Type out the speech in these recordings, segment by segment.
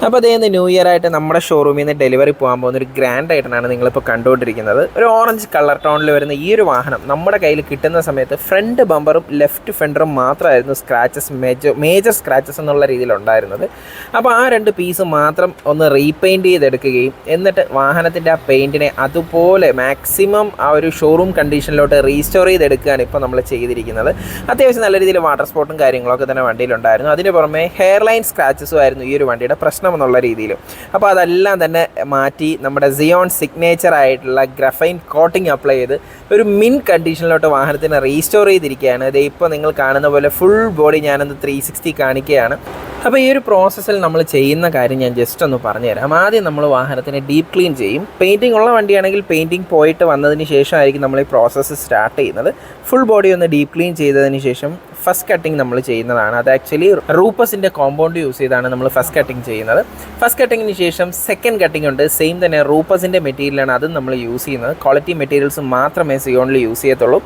അപ്പോൾ അതേന്ന് new year ആയിട്ട് നമ്മുടെ ഷോറൂമിൽ നിന്ന് ഡെലിവറി പോകാൻ പോകുന്ന ഒരു ഗ്രാൻഡ് ആയിട്ടാണ് നിങ്ങളിപ്പോൾ കണ്ടുകൊണ്ടിരിക്കുന്നത്. ഒരു ഓറഞ്ച് കളർ ടോണിൽ വരുന്ന ഈ ഒരു വാഹനം നമ്മുടെ കയ്യിൽ കിട്ടുന്ന സമയത്ത് ഫ്രണ്ട് ബമ്പറും ലെഫ്റ്റ് ഫെൻഡറും മാത്രമായിരുന്നു സ്ക്രാച്ചസ്, മേജർ സ്ക്രാച്ചസ് എന്നുള്ള രീതിയിൽ ഉണ്ടായിരുന്നത്. അപ്പോൾ ആ രണ്ട് പീസ് മാത്രം ഒന്ന് റീപെയിൻറ്റ് ചെയ്തെടുക്കുകയും എന്നിട്ട് വാഹനത്തിൻ്റെ ആ പെയിൻറ്റിനെ അതുപോലെ മാക്സിമം ആ ഒരു ഷോറൂം കണ്ടീഷനിലോട്ട് റീസ്റ്റോർ ചെയ്തെടുക്കുകയാണ് ഇപ്പോൾ നമ്മൾ ചെയ്തിരിക്കുന്നത്. അത്യാവശ്യം നല്ല രീതിയിൽ വാട്ടർ സ്പോട്ടും കാര്യങ്ങളൊക്കെ തന്നെ വണ്ടിയിലുണ്ടായിരുന്നു. അതിന് പുറമെ ഹെയർ ലൈൻ സ്ക്രാച്ചസും ആയിരുന്നു ഈ ഒരു വണ്ടിയുടെ പ്രശ്നം എന്നുള്ള രീതിയിൽ. അപ്പോൾ അതെല്ലാം തന്നെ മാറ്റി നമ്മുടെ സിയോൺ സിഗ്നേച്ചർ ആയിട്ടുള്ള ഗ്രഫൈൻ കോട്ടിംഗ് അപ്ലൈ ചെയ്ത് ഒരു മിൻ കണ്ടീഷനിലോട്ട് വാഹനത്തിനെ റീസ്റ്റോർ ചെയ്തിരിക്കുകയാണ്. ഇത് ഇപ്പോൾ നിങ്ങൾ കാണുന്ന പോലെ ഫുൾ ബോഡി ഞാനത് 360 കാണിക്കുകയാണ്. അപ്പോൾ ഈ ഒരു പ്രോസസ്സിൽ നമ്മൾ ചെയ്യുന്ന കാര്യം ഞാൻ ജസ്റ്റ് ഒന്ന് പറഞ്ഞുതരാം. ആദ്യം നമ്മൾ വാഹനത്തിനെ ഡീപ്പ് ക്ലീൻ ചെയ്യും. പെയിൻറ്റിംഗ് ഉള്ള വണ്ടിയാണെങ്കിൽ പെയിൻറ്റിംഗ് പോയിട്ട് വന്നതിന് ശേഷമായിരിക്കും നമ്മൾ ഈ പ്രോസസ്സ് സ്റ്റാർട്ട് ചെയ്യുന്നത്. ഫുൾ ബോഡി ഒന്ന് ഡീപ്പ് ക്ലീൻ ചെയ്തതിന് ശേഷം ഫസ്റ്റ് കട്ടിങ് നമ്മൾ ചെയ്യുന്നതാണ്. അത് ആക്ച്വലി റൂപ്പസിൻ്റെ കോമ്പൗണ്ട് യൂസ് ചെയ്താണ് നമ്മൾ ഫസ്റ്റ് കട്ടിങ് ചെയ്യുന്നത്. ഫസ്റ്റ് കട്ടിങ്ങിന് ശേഷം സെക്കൻഡ് കട്ടിങ് ഉണ്ട്. സെയിം തന്നെ റൂപ്പസിൻ്റെ മെറ്റീരിയലാണ് അതും നമ്മൾ യൂസ് ചെയ്യുന്നത്. ക്വാളിറ്റി മെറ്റീരിയൽസ് മാത്രമേ സിയോണിൽ യൂസ് ചെയ്യത്തുള്ളൂ.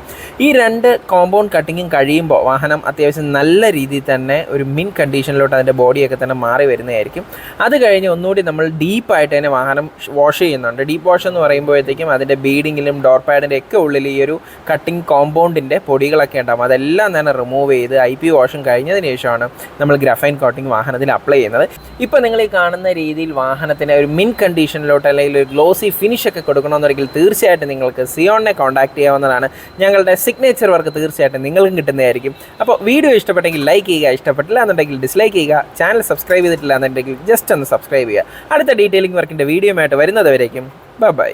ഈ രണ്ട് കോമ്പൗണ്ട് കട്ടിങ്ങും കഴിയുമ്പോൾ വാഹനം അത്യാവശ്യം നല്ല രീതിയിൽ തന്നെ ഒരു മിൻ കണ്ടീഷനിലോട്ട് അതിൻ്റെ ബോഡിയൊക്കെ തന്നെ മാറി വരുന്നതായിരിക്കും. അത് കഴിഞ്ഞ് ഒന്നുകൂടി നമ്മൾ ഡീപ്പായിട്ട് തന്നെ വാഹനം വാഷ് ചെയ്യുന്നുണ്ട്. ഡീപ്പ് വാഷ് എന്ന് പറയുമ്പോഴത്തേക്കും അതിൻ്റെ ബീഡിങ്ങിലും ഡോർ പാഡിൻ്റെ ഒക്കെ ഉള്ളിൽ ഈ ഒരു കട്ടിങ് കോമ്പൗണ്ടിൻ്റെ പൊടികളൊക്കെ ഉണ്ടാകും. അതെല്ലാം തന്നെ റിമൂവ് ചെയ്ത് IP വാഷും കഴിഞ്ഞതിന് ശേഷമാണ് നമ്മൾ ഗ്രഫൈൻ കോട്ടിംഗ് വാഹനത്തിൽ അപ്ലൈ ചെയ്യുന്നത്. ഇപ്പോൾ നിങ്ങൾ ഈ കാണുന്ന രീതിയിൽ വാഹനത്തിൻ്റെ ഒരു മിൻ കണ്ടീഷനിലോട്ട് അല്ലെങ്കിൽ ഒരു ഗ്ലോസി ഫിനിഷ് ഒക്കെ കൊടുക്കണമെന്നുണ്ടെങ്കിൽ തീർച്ചയായിട്ടും നിങ്ങൾക്ക് സിയോണിനെ കോൺടാക്ട് ചെയ്യാവുന്നതാണ്. ഞങ്ങളുടെ സിഗ്നേച്ചർ വർക്ക് തീർച്ചയായിട്ടും നിങ്ങൾക്കും കിട്ടുന്നതായിരിക്കും. അപ്പോൾ വീഡിയോ ഇഷ്ടപ്പെട്ടെങ്കിൽ ലൈക്ക് ചെയ്യുക, ഇഷ്ടപ്പെട്ടില്ല എന്നുണ്ടെങ്കിൽ ഡിസ്ലൈക്ക് ചെയ്യുക. ചാനൽ സബ്സ്ക്രൈബ് ചെയ്തിട്ടില്ല എന്നുണ്ടെങ്കിൽ ജസ്റ്റ് ഒന്ന് സബ്സ്ക്രൈബ് ചെയ്യുക. അടുത്ത ഡീറ്റെയിലിംഗ് വർക്കിൻ്റെ വീഡിയോ ആയിട്ട് വരുന്നത് വരേക്കും ബൈ.